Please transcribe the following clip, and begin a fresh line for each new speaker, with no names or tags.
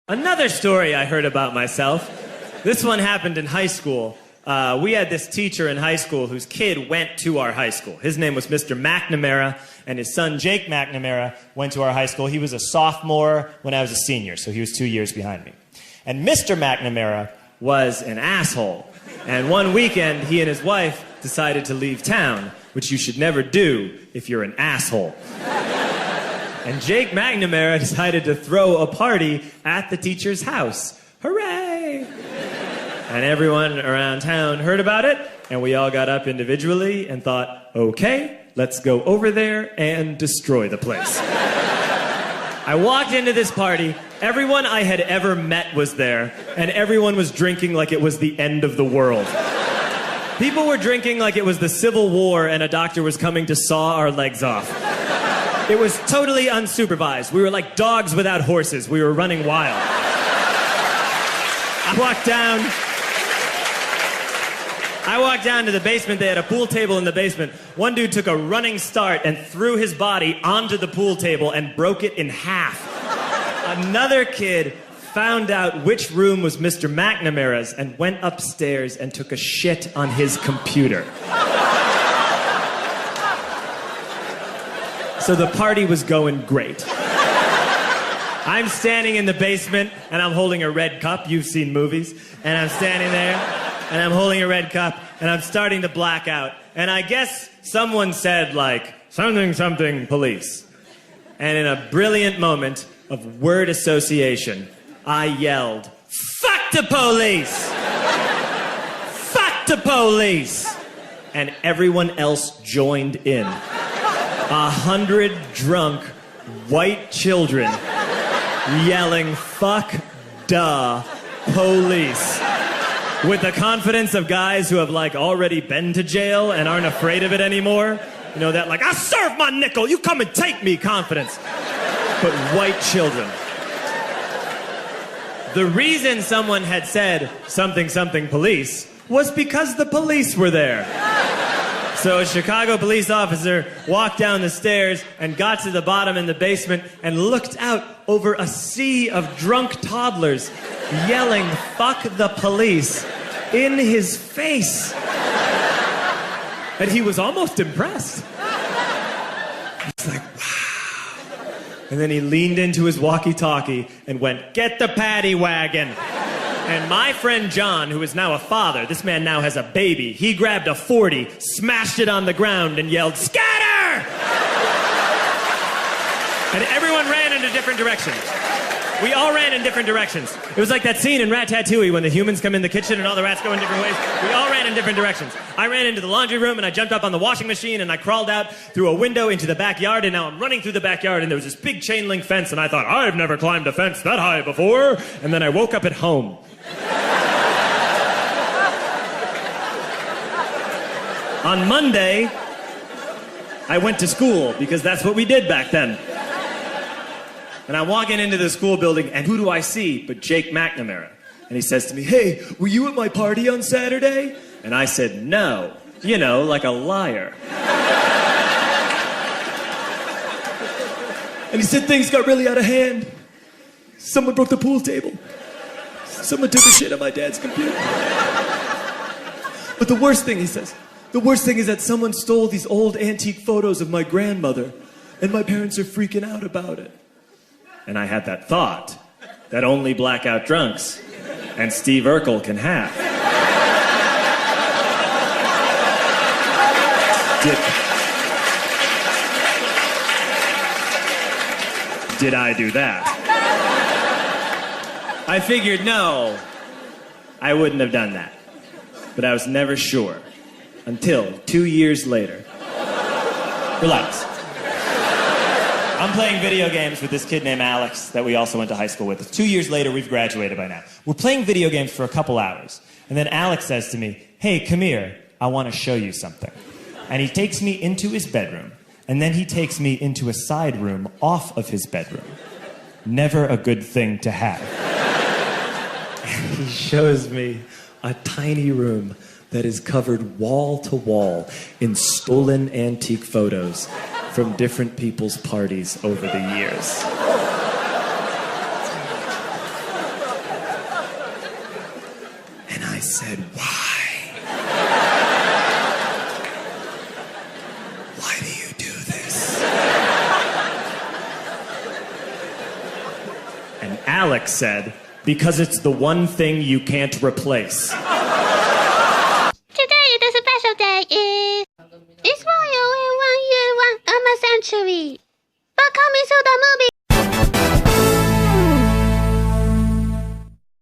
Another story I heard about myself. This one happened in high school. We had this teacher in high school whose kid went to our high school. His name was Mr. McNamara, and his son Jake McNamara went to our high school. He was a sophomore when I was a senior, so he was 2 years behind me. And Mr. McNamara was an asshole. And one weekend, he and his wife decided to leave town, which you should never do if you're an asshole. And Jake McNamara decided to throw a party at the teacher's house. Hooray! And everyone around town heard about it, and we all got up individually and thought, okay, let's go over there and destroy the place. I walked into this party, everyone I had ever met was there, and everyone was drinking like it was the end of the world. People were drinking like it was the Civil War and a doctor was coming to saw our legs off. It was totally unsupervised. We were like dogs without horses. We were running wild. I walked down to the basement. They had a pool table in the basement. One dude took a running start and threw his body onto the pool table and broke it in half. Another kid found out which room was Mr. McNamara's and went upstairs and took a shit on his computer. So the party was going great. I'm standing in the basement, and I'm holding a red cup. You've seen movies. And I'm standing there, and I'm holding a red cup, and I'm starting to black out. And I guess someone said, like, something, something, police. And in a brilliant moment of word association, I yelled, fuck the police! Fuck the police! And everyone else joined in. 100 drunk white children yelling, fuck the police. With the confidence of guys who have, like, already been to jail and aren't afraid of it anymore. You know, that, like, I served my nickel, you come and take me confidence. But white children. The reason someone had said something, something, police was because the police were there. So a Chicago police officer walked down the stairs and got to the bottom in the basement and looked out over a sea of drunk toddlers yelling, fuck the police, in his face. And he was almost impressed. He's like, wow. And then he leaned into his walkie-talkie and went, get the paddy wagon. And my friend John, who is now a father, this man now has a baby, he grabbed a 40, smashed it on the ground, and yelled, scatter! And everyone ran in a different direction. We all ran in different directions. It was like that scene in Ratatouille when the humans come in the kitchen and all the rats go in different ways. We all ran in different directions. I ran into the laundry room and I jumped up on the washing machine and I crawled out through a window into the backyard, and now I'm running through the backyard and there was this big chain link fence and I thought, I've never climbed a fence that high before. And then I woke up at home. On Monday, I went to school because that's what we did back then. And I'm walking into the school building, and who do I see but Jake McNamara? And he says to me, hey, were you at my party on Saturday? And I said, no. You know, like a liar. And he said things got really out of hand. Someone broke the pool table. Someone took a shit on my dad's computer. But the worst thing, he says, the worst thing is that someone stole these old antique photos of my grandmother, and my parents are freaking out about it. And I had that thought that only blackout drunks and Steve Urkel can have. Did I do that? I figured, no, I wouldn't have done that. But I was never sure until 2 years later. Relax. I'm playing video games with this kid named Alex that we also went to high school with. 2 years later, we've graduated by now. We're playing video games for a couple hours. And then Alex says to me, hey, come here. I want to show you something. And he takes me into his bedroom. And then he takes me into a side room off of his bedroom. Never a good thing to have. And he shows me a tiny room that is covered wall to wall in stolen antique photos from different people's parties over the years. And Alex said, because it's the one thing you can't replace.
Today the special day is... It's Warioware 1 year, 1 century. But coming to the movie.